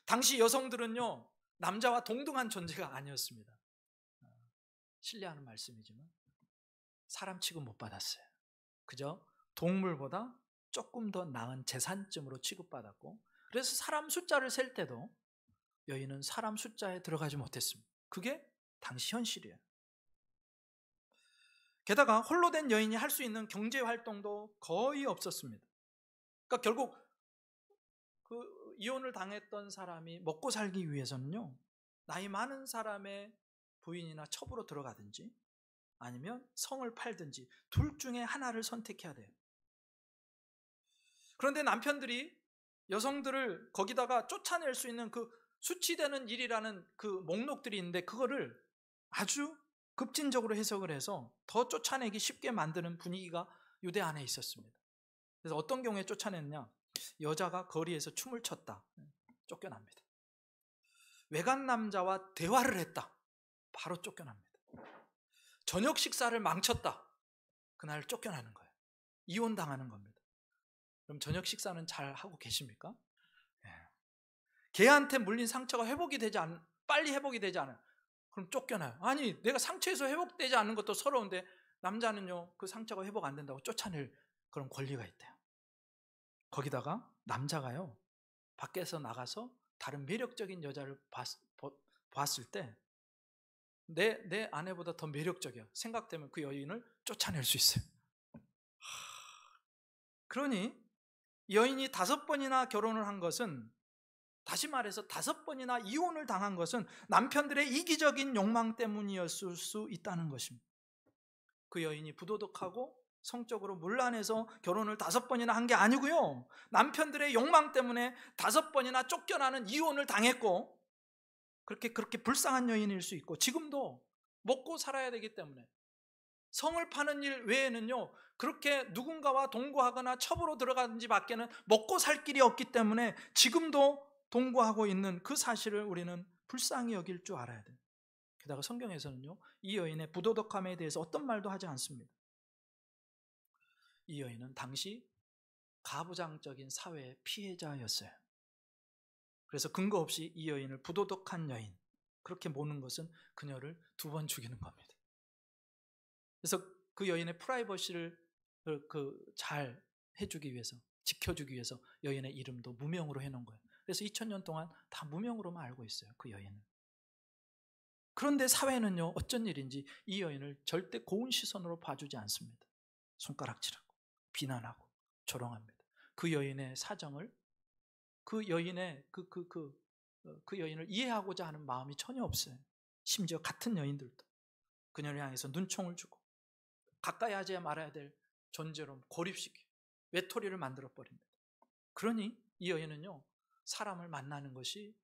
S1: 당시 여성들은요, 남자와 동등한 존재가 아니었습니다. 신뢰하는 말씀이지만 사람 취급 못 받았어요. 그저 동물보다 조금 더 나은 재산쯤으로 취급받았고, 그래서 사람 숫자를 셀 때도 여인은 사람 숫자에 들어가지 못했습니다. 그게 당시 현실이에요. 게다가 홀로 된 여인이 할 수 있는 경제 활동도 거의 없었습니다. 그러니까 결국 그 이혼을 당했던 사람이 먹고 살기 위해서는요, 나이 많은 사람의 부인이나 첩으로 들어가든지 아니면 성을 팔든지 둘 중에 하나를 선택해야 돼요. 그런데 남편들이 여성들을 거기다가 쫓아낼 수 있는 그 수치되는 일이라는 그 목록들이 있는데 그거를 아주 급진적으로 해석을 해서 더 쫓아내기 쉽게 만드는 분위기가 유대 안에 있었습니다. 그래서 어떤 경우에 쫓아냈냐? 여자가 거리에서 춤을 췄다, 쫓겨납니다. 외간 남자와 대화를 했다, 바로 쫓겨납니다. 저녁 식사를 망쳤다, 그날 쫓겨나는 거예요. 이혼당하는 겁니다. 그럼 저녁 식사는 잘 하고 계십니까? 개한테 물린 상처가 빨리 회복이 되지 않아요. 그럼 쫓겨나요. 아니, 내가 상처에서 회복되지 않는 것도 서러운데 남자는요, 그 상처가 회복 안 된다고 쫓아낼 그런 권리가 있대요. 거기다가 남자가요, 밖에서 나가서 다른 매력적인 여자를 봤을 때 내 아내보다 더 매력적이야 생각되면 그 여인을 쫓아낼 수 있어요. 그러니 여인이 5번이나 결혼을 한 것은, 다시 말해서 5번이나 이혼을 당한 것은 남편들의 이기적인 욕망 때문이었을 수 있다는 것입니다. 그 여인이 부도덕하고 성적으로 문란해서 결혼을 5번이나 한 게 아니고요, 남편들의 욕망 때문에 5번이나 쫓겨나는 이혼을 당했고, 그렇게 불쌍한 여인일 수 있고, 지금도 먹고 살아야 되기 때문에 성을 파는 일 외에는요, 그렇게 누군가와 동거하거나 첩으로 들어가든지 밖에는 먹고 살 길이 없기 때문에 지금도 동거하고 있는 그 사실을 우리는 불쌍히 여길 줄 알아야 돼요. 게다가 성경에서는요, 이 여인의 부도덕함에 대해서 어떤 말도 하지 않습니다. 이 여인은 당시 가부장적인 사회의 피해자였어요. 그래서 근거 없이 이 여인을 부도덕한 여인, 그렇게 보는 것은 그녀를 2번 죽이는 겁니다. 그래서 그 여인의 프라이버시를 잘 해주기 위해서, 지켜주기 위해서 여인의 이름도 무명으로 해놓은 거예요. 그래서 2000년 동안 다 무명으로만 알고 있어요, 그 여인은. 그런데 사회는요, 어쩐 일인지 이 여인을 절대 고운 시선으로 봐주지 않습니다. 손가락질하고 비난하고 조롱합니다. 그 여인의 사정을, 그 여인의 그 여인을 이해하고자 하는 마음이 전혀 없어요. 심지어 같은 여인들도 그녀를 향해서 눈총을 주고 가까이 하지 말아야 될 존재로 고립시켜 외톨이를 만들어 버립니다. 그러니 이 여인은요, 사람을 만나는 것이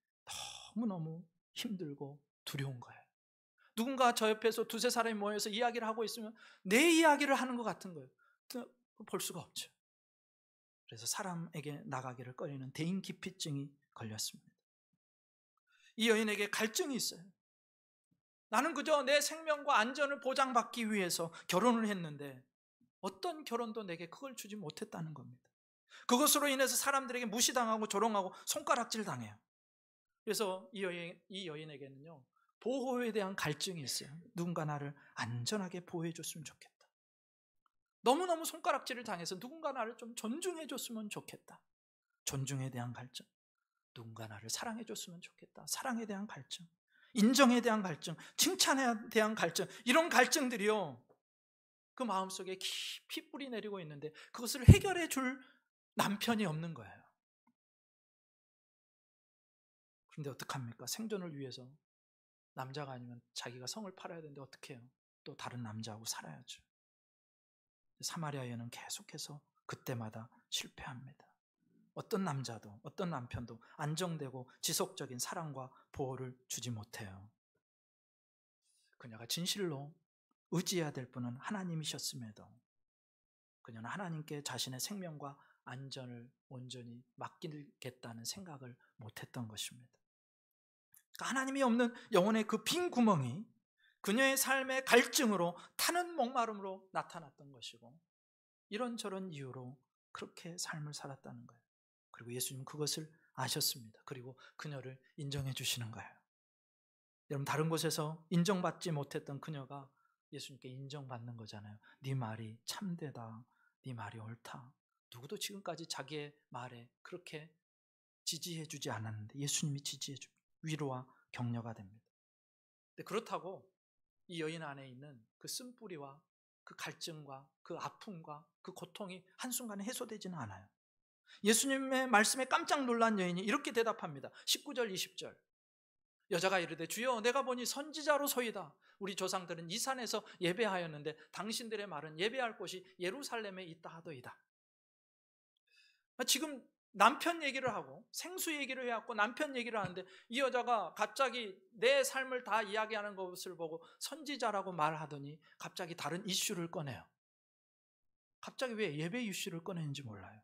S1: 너무너무 힘들고 두려운 거예요. 누군가 저 옆에서 두세 사람이 모여서 이야기를 하고 있으면 내 이야기를 하는 것 같은 거예요. 볼 수가 없죠. 그래서 사람에게 나가기를 꺼리는 대인기피증이 걸렸습니다. 이 여인에게 갈증이 있어요. 나는 그저 내 생명과 안전을 보장받기 위해서 결혼을 했는데 어떤 결혼도 내게 그걸 주지 못했다는 겁니다. 그것으로 인해서 사람들에게 무시당하고 조롱하고 손가락질 당해요. 그래서 이 여인에게는요, 보호에 대한 갈증이 있어요. 누군가 나를 안전하게 보호해 줬으면 좋겠다. 너무너무 손가락질을 당해서 누군가 나를 좀 존중해 줬으면 좋겠다. 존중에 대한 갈증. 누군가 나를 사랑해 줬으면 좋겠다. 사랑에 대한 갈증. 인정에 대한 갈증. 칭찬에 대한 갈증. 이런 갈증들이요, 그 마음속에 깊이 뿌리 내리고 있는데 그것을 해결해 줄 남편이 없는 거예요. 그런데 어떡합니까? 생존을 위해서 남자가 아니면 자기가 성을 팔아야 되는데 어떻게 해요? 또 다른 남자하고 살아야죠. 사마리아 여인은 계속해서 그때마다 실패합니다. 어떤 남자도 어떤 남편도 안정되고 지속적인 사랑과 보호를 주지 못해요. 그녀가 진실로 의지해야 될 분은 하나님이셨음에도 그녀는 하나님께 자신의 생명과 안전을 온전히 맡기겠다는 생각을 못했던 것입니다. 그러니까 하나님이 없는 영혼의 그 빈 구멍이 그녀의 삶의 갈증으로 타는 목마름으로 나타났던 것이고, 이런저런 이유로 그렇게 삶을 살았다는 거예요. 그리고 예수님은 그것을 아셨습니다. 그리고 그녀를 인정해 주시는 거예요. 여러분, 다른 곳에서 인정받지 못했던 그녀가 예수님께 인정받는 거잖아요. 네 말이 참되다. 네 말이 옳다. 누구도 지금까지 자기의 말에 그렇게 지지해 주지 않았는데 예수님이 지지해 줍니다. 위로와 격려가 됩니다. 근데 그렇다고 이 여인 안에 있는 그 쓴뿌리와 그 갈증과 그 아픔과 그 고통이 한순간에 해소되지는 않아요. 예수님의 말씀에 깜짝 놀란 여인이 이렇게 대답합니다. 19절 20절. 여자가 이르되 주여 내가 보니 선지자로소이다. 우리 조상들은 이 산에서 예배하였는데 당신들의 말은 예배할 곳이 예루살렘에 있다 하더이다. 지금 남편 얘기를 하고 생수 얘기를 해왔고 남편 얘기를 하는데 이 여자가 갑자기 내 삶을 다 이야기하는 것을 보고 선지자라고 말하더니 갑자기 다른 이슈를 꺼내요. 갑자기 왜 예배 이슈를 꺼내는지 몰라요.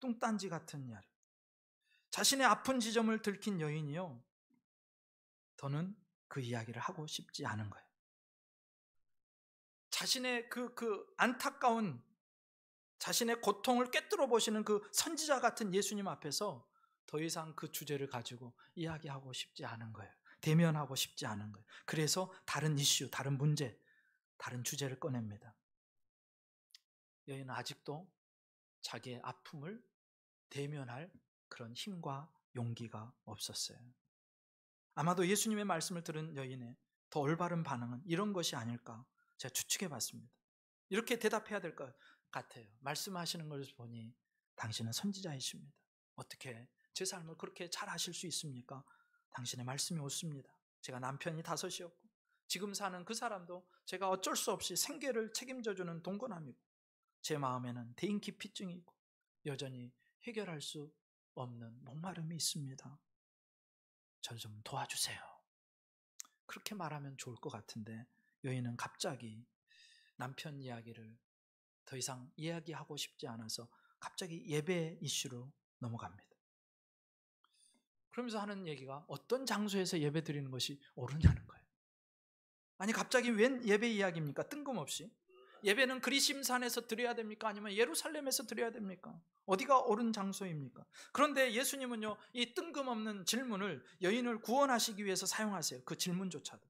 S1: 뚱딴지 같은 이야기. 자신의 아픈 지점을 들킨 여인이요, 더는 그 이야기를 하고 싶지 않은 거예요. 자신의 그 안타까운 자신의 고통을 꿰뚫어 보시는 그 선지자 같은 예수님 앞에서 더 이상 그 주제를 가지고 이야기하고 싶지 않은 거예요. 대면하고 싶지 않은 거예요. 그래서 다른 이슈, 다른 문제, 다른 주제를 꺼냅니다. 여인은 아직도 자기의 아픔을 대면할 그런 힘과 용기가 없었어요. 아마도 예수님의 말씀을 들은 여인의 더 올바른 반응은 이런 것이 아닐까 제가 추측해 봤습니다. 이렇게 대답해야 될 것 같아요. 말씀하시는 것을 보니 당신은 선지자이십니다. 어떻게 제 삶을 그렇게 잘 아실 수 있습니까? 당신의 말씀이 옳습니다. 제가 남편이 5이었고 지금 사는 그 사람도 제가 어쩔 수 없이 생계를 책임져주는 동거남이고 제 마음에는 대인기피증이 있고 여전히 해결할 수 없는 목마름이 있습니다. 저를 좀 도와주세요. 그렇게 말하면 좋을 것 같은데 여인은 갑자기 남편 이야기를 더 이상 이야기하고 싶지 않아서 갑자기 예배 이슈로 넘어갑니다. 그러면서 하는 얘기가 어떤 장소에서 예배 드리는 것이 옳으냐는 거예요. 아니 갑자기 웬 예배 이야기입니까? 뜬금없이. 예배는 그리심산에서 드려야 됩니까? 아니면 예루살렘에서 드려야 됩니까? 어디가 옳은 장소입니까? 그런데 예수님은요, 이 뜬금없는 질문을 여인을 구원하시기 위해서 사용하세요. 그 질문조차도.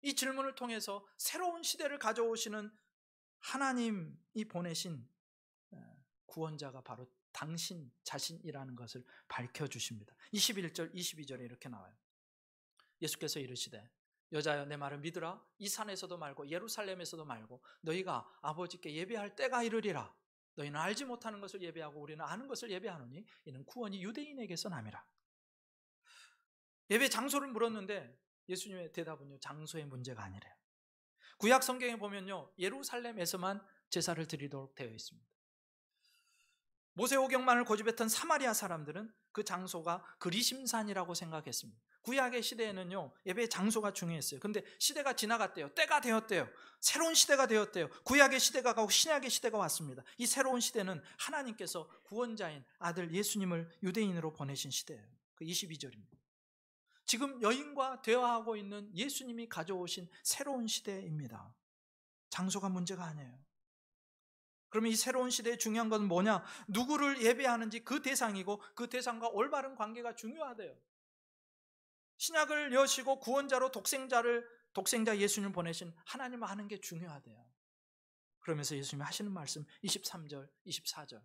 S1: 이 질문을 통해서 새로운 시대를 가져오시는 하나님이 보내신 구원자가 바로 당신 자신이라는 것을 밝혀주십니다. 21절 22절에 이렇게 나와요. 예수께서 이르시되 여자여 내 말을 믿으라. 이 산에서도 말고 예루살렘에서도 말고 너희가 아버지께 예배할 때가 이르리라. 너희는 알지 못하는 것을 예배하고 우리는 아는 것을 예배하노니 이는 구원이 유대인에게서 남이라. 예배 장소를 물었는데 예수님의 대답은요, 장소의 문제가 아니래요. 구약 성경에 보면요, 예루살렘에서만 제사를 드리도록 되어 있습니다. 모세오경만을 고집했던 사마리아 사람들은 그 장소가 그리심산이라고 생각했습니다. 구약의 시대에는요, 예배의 장소가 중요했어요. 근데 시대가 지나갔대요. 때가 되었대요. 새로운 시대가 되었대요. 구약의 시대가 가고 신약의 시대가 왔습니다. 이 새로운 시대는 하나님께서 구원자인 아들 예수님을 유대인으로 보내신 시대예요. 그 22절입니다. 지금 여인과 대화하고 있는 예수님이 가져오신 새로운 시대입니다. 장소가 문제가 아니에요. 그러면 이 새로운 시대의 중요한 건 뭐냐? 누구를 예배하는지 그 대상이고 그 대상과 올바른 관계가 중요하대요. 신약을 여시고 구원자로 독생자 예수님을 보내신 하나님을 아는 게 중요하대요. 그러면서 예수님이 하시는 말씀 23절, 24절.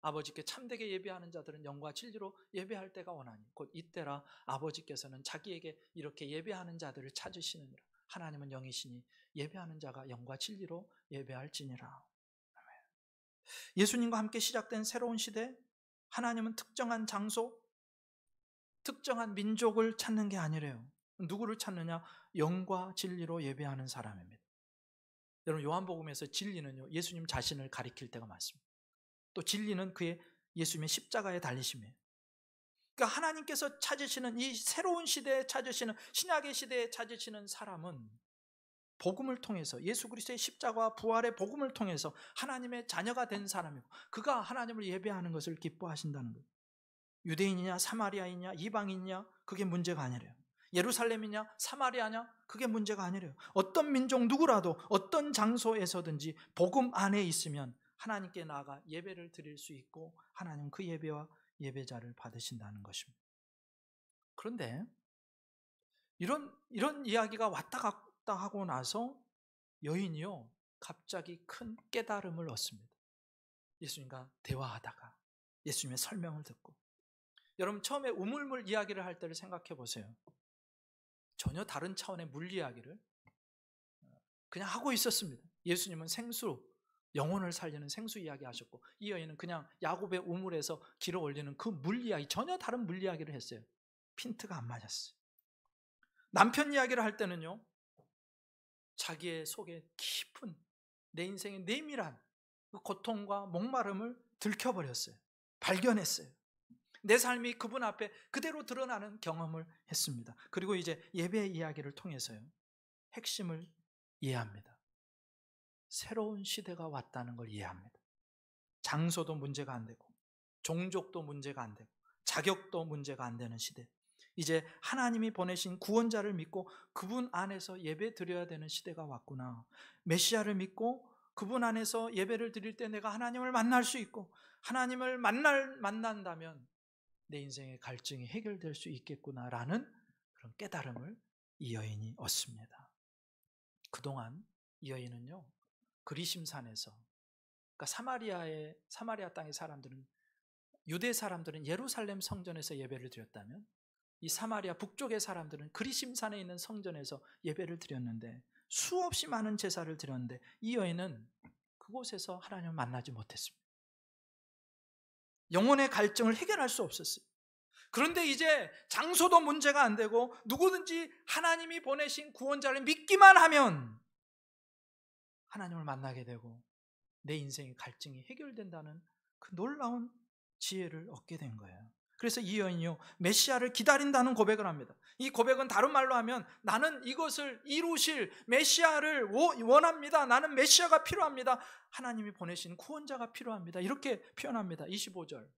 S1: 아버지께 참되게 예배하는 자들은 영과 진리로 예배할 때가 오나니 곧 이때라 아버지께서는 자기에게 이렇게 예배하는 자들을 찾으시느니라. 하나님은 영이시니 예배하는 자가 영과 진리로 예배할지니라. 예수님과 함께 시작된 새로운 시대, 하나님은 특정한 장소, 특정한 민족을 찾는 게 아니래요. 누구를 찾느냐? 영과 진리로 예배하는 사람입니다. 여러분, 요한복음에서 진리는요, 예수님 자신을 가리킬 때가 많습니다. 또 진리는 그의 예수님의 십자가에 달리심이에요. 그러니까 하나님께서 찾으시는 이 새로운 시대에 찾으시는 신약의 시대에 찾으시는 사람은 복음을 통해서 예수 그리스도의 십자가와 부활의 복음을 통해서 하나님의 자녀가 된 사람이고 그가 하나님을 예배하는 것을 기뻐하신다는 거예요. 유대인이냐 사마리아이냐 이방인이냐 그게 문제가 아니래요. 예루살렘이냐 사마리아냐 그게 문제가 아니래요. 어떤 민족 누구라도 어떤 장소에서든지 복음 안에 있으면 하나님께 나아가 예배를 드릴 수 있고 하나님 그 예배와 예배자를 받으신다는 것입니다. 그런데 이런 이야기가 왔다 갔다 하고 나서 여인이요 갑자기 큰 깨달음을 얻습니다. 예수님과 대화하다가 예수님의 설명을 듣고 여러분 처음에 우물물 이야기를 할 때를 생각해 보세요. 전혀 다른 차원의 물 이야기를 그냥 하고 있었습니다. 예수님은 생수 영혼을 살리는 생수 이야기 하셨고 이 여인은 그냥 야곱의 우물에서 길어 올리는 그 물 이야기 전혀 다른 물 이야기를 했어요. 핀트가 안 맞았어요. 남편 이야기를 할 때는요 자기의 속에 깊은 내 인생의 내밀한 그 고통과 목마름을 들켜버렸어요. 발견했어요. 내 삶이 그분 앞에 그대로 드러나는 경험을 했습니다. 그리고 이제 예배의 이야기를 통해서요 핵심을 이해합니다. 새로운 시대가 왔다는 걸 이해합니다. 장소도 문제가 안 되고 종족도 문제가 안 되고 자격도 문제가 안 되는 시대. 이제 하나님이 보내신 구원자를 믿고 그분 안에서 예배 드려야 되는 시대가 왔구나. 메시아를 믿고 그분 안에서 예배를 드릴 때 내가 하나님을 만날 수 있고 하나님을 만난다면 내 인생의 갈증이 해결될 수 있겠구나라는 그런 깨달음을 이 여인이 얻습니다. 그동안 이 여인은요 그리심산에서 그러니까 사마리아 땅의 사람들은 유대 사람들은 예루살렘 성전에서 예배를 드렸다면 이 사마리아 북쪽의 사람들은 그리심산에 있는 성전에서 예배를 드렸는데 수없이 많은 제사를 드렸는데 이 여인은 그곳에서 하나님을 만나지 못했습니다. 영혼의 갈증을 해결할 수 없었어요. 그런데 이제 장소도 문제가 안 되고 누구든지 하나님이 보내신 구원자를 믿기만 하면 하나님을 만나게 되고 내 인생의 갈증이 해결된다는 그 놀라운 지혜를 얻게 된 거예요. 그래서 이 여인이요 메시아를 기다린다는 고백을 합니다. 이 고백은 다른 말로 하면 나는 이것을 이루실 메시아를 원합니다. 나는 메시아가 필요합니다. 하나님이 보내신 구원자가 필요합니다. 이렇게 표현합니다. 25절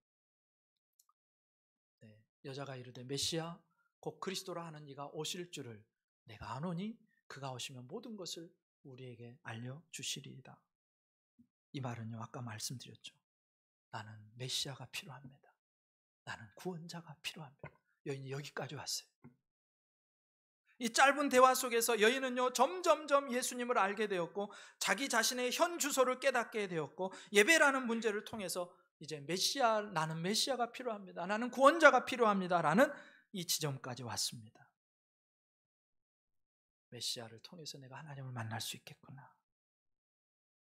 S1: 여자가 이르되 메시아 곧 그리스도라 하는 이가 오실 줄을 내가 아노니 그가 오시면 모든 것을 우리에게 알려주시리이다. 이 말은요 아까 말씀드렸죠. 나는 메시아가 필요합니다. 나는 구원자가 필요합니다. 여인이 여기까지 왔어요. 이 짧은 대화 속에서 여인은요 점점점 예수님을 알게 되었고 자기 자신의 현 주소를 깨닫게 되었고 예배라는 문제를 통해서 이제 나는 메시아가 필요합니다. 나는 구원자가 필요합니다라는 이 지점까지 왔습니다. 메시아를 통해서 내가 하나님을 만날 수 있겠구나.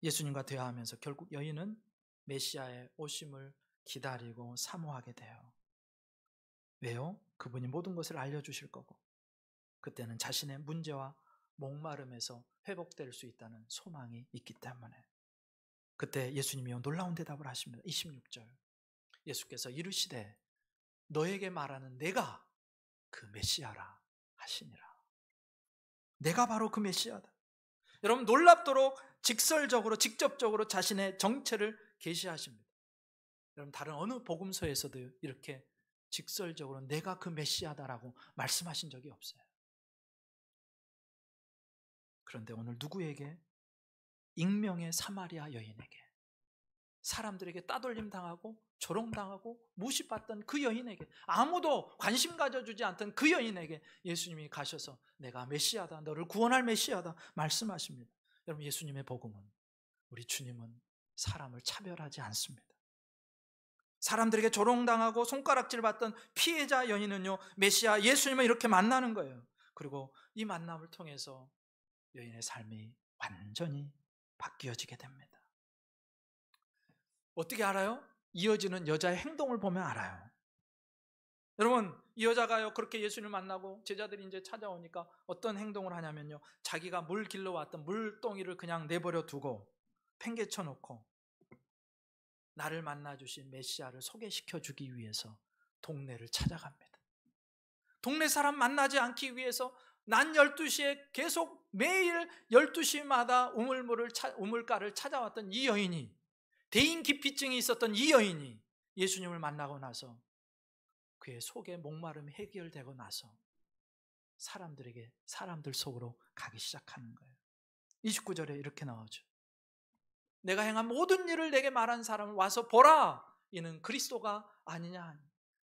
S1: 예수님과 대화하면서 결국 여인은 메시아의 오심을 기다리고 사모하게 돼요. 왜요? 그분이 모든 것을 알려주실 거고, 그때는 자신의 문제와 목마름에서 회복될 수 있다는 소망이 있기 때문에. 그때 예수님이 놀라운 대답을 하십니다. 26절 예수께서 이르시되 너에게 말하는 내가 그 메시아라 하시니라. 내가 바로 그 메시아다. 여러분, 놀랍도록 직접적으로 자신의 정체를 계시하십니다. 여러분, 다른 어느 복음서에서도 이렇게 직설적으로 내가 그 메시아다라고 말씀하신 적이 없어요. 그런데 오늘 누구에게? 익명의 사마리아 여인에게, 사람들에게 따돌림 당하고 조롱당하고 무시받던 그 여인에게, 아무도 관심 가져주지 않던 그 여인에게 예수님이 가셔서 내가 메시아다, 너를 구원할 메시아다 말씀하십니다. 여러분, 예수님의 복음은, 우리 주님은 사람을 차별하지 않습니다. 사람들에게 조롱당하고 손가락질 받던 피해자 여인은요, 메시아 예수님을 이렇게 만나는 거예요. 그리고 이 만남을 통해서 여인의 삶이 완전히 바뀌어지게 됩니다. 어떻게 알아요? 이어지는 여자의 행동을 보면 알아요. 여러분, 이 여자가요, 그렇게 예수님을 만나고 제자들이 이제 찾아오니까 어떤 행동을 하냐면요, 자기가 물 길러왔던 물동이를 그냥 내버려 두고 팽개쳐 놓고 나를 만나주신 메시아를 소개시켜 주기 위해서 동네를 찾아갑니다. 동네 사람 만나지 않기 위해서 낮 12시에 계속 매일 12시마다 우물가를 찾아왔던 이 여인이, 대인기피증이 있었던 이 여인이 예수님을 만나고 나서 그의 속의 목마름이 해결되고 나서 사람들 속으로 가기 시작하는 거예요. 29절에 이렇게 나오죠. 내가 행한 모든 일을 내게 말한 사람을 와서 보라, 이는 그리스도가 아니냐.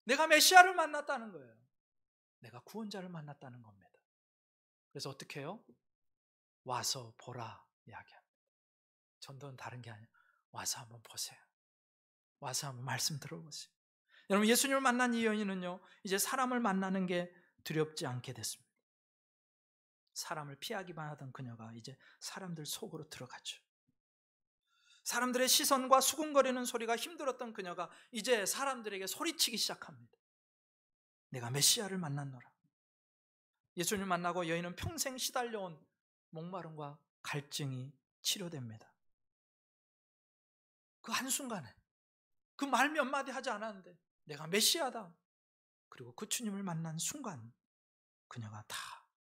S1: 내가 메시아를 만났다는 거예요. 내가 구원자를 만났다는 겁니다. 그래서 어떻게 해요? 와서 보라 이야기합니다. 전도는 다른 게 아니에요. 와서 한번 보세요. 와서 한번 말씀 들어보세요. 여러분, 예수님을 만난 이 여인은요, 이제 사람을 만나는 게 두렵지 않게 됐습니다. 사람을 피하기만 하던 그녀가 이제 사람들 속으로 들어갔죠. 사람들의 시선과 수군거리는 소리가 힘들었던 그녀가 이제 사람들에게 소리치기 시작합니다. 내가 메시아를 만났노라. 예수님을 만나고 여인은 평생 시달려온 목마름과 갈증이 치료됩니다. 그 한순간에, 그 말 몇 마디 하지 않았는데 내가 메시아다. 그리고 그 주님을 만난 순간 그녀가 다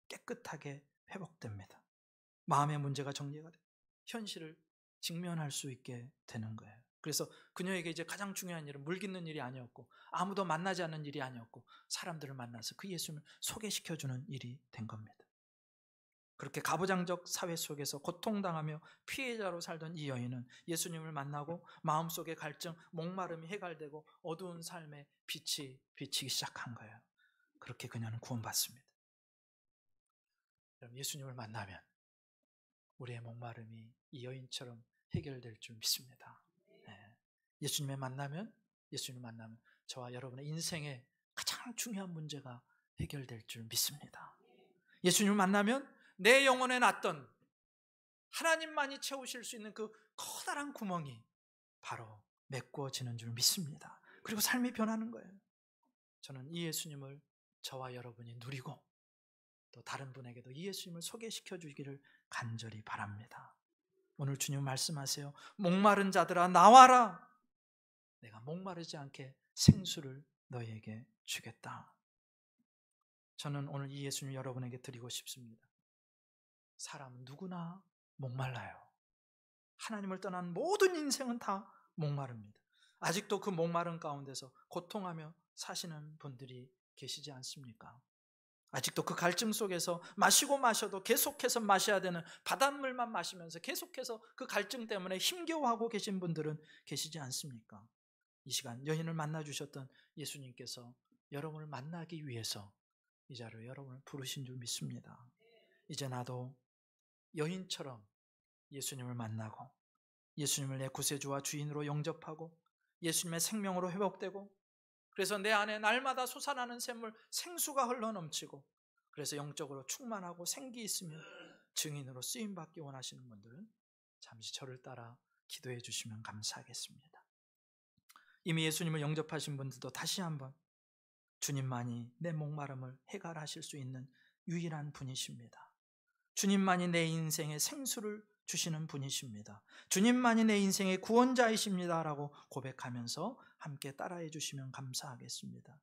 S1: 깨끗하게 회복됩니다. 마음의 문제가 정리가 돼요. 현실을 직면할 수 있게 되는 거예요. 그래서 그녀에게 이제 가장 중요한 일은 물 깃는 일이 아니었고, 아무도 만나지 않는 일이 아니었고, 사람들을 만나서 그 예수님을 소개시켜주는 일이 된 겁니다. 그렇게 가부장적 사회 속에서 고통당하며 피해자로 살던 이 여인은 예수님을 만나고 마음속의 갈증, 목마름이 해결되고 어두운 삶에 빛이 비치기 시작한 거예요. 그렇게 그녀는 구원받습니다. 여러분, 예수님을 만나면 우리의 목마름이 이 여인처럼 해결될 줄 믿습니다. 네. 예수님을 만나면 저와 여러분의 인생의 가장 중요한 문제가 해결될 줄 믿습니다. 예수님을 만나면 내 영혼에 났던, 하나님만이 채우실 수 있는 그 커다란 구멍이 바로 메꾸어지는 줄 믿습니다. 그리고 삶이 변하는 거예요. 저는 이 예수님을 저와 여러분이 누리고 또 다른 분에게도 이 예수님을 소개시켜 주기를 간절히 바랍니다. 오늘 주님 말씀하세요. 목마른 자들아 나와라. 내가 목마르지 않게 생수를 너희에게 주겠다. 저는 오늘 이 예수님 여러분에게 드리고 싶습니다. 사람은 누구나 목말라요. 하나님을 떠난 모든 인생은 다 목마릅니다. 아직도 그 목마른 가운데서 고통하며 사시는 분들이 계시지 않습니까? 아직도 그 갈증 속에서 마시고 마셔도 계속해서 마셔야 되는 바닷물만 마시면서 계속해서 그 갈증 때문에 힘겨워하고 계신 분들은 계시지 않습니까? 이 시간 여인을 만나주셨던 예수님께서 여러분을 만나기 위해서 이 자리에 여러분을 부르신 줄 믿습니다. 이제 나도 여인처럼 예수님을 만나고 예수님을 내 구세주와 주인으로 영접하고 예수님의 생명으로 회복되고, 그래서 내 안에 날마다 솟아나는 샘물 생수가 흘러넘치고, 그래서 영적으로 충만하고 생기 있으며 증인으로 쓰임받기 원하시는 분들은 잠시 저를 따라 기도해 주시면 감사하겠습니다. 이미 예수님을 영접하신 분들도 다시 한번, 주님만이 내 목마름을 해결하실 수 있는 유일한 분이십니다. 주님만이 내 인생의 생수를 주시는 분이십니다. 주님만이 내 인생의 구원자이십니다 라고 고백하면서 함께 따라해 주시면 감사하겠습니다.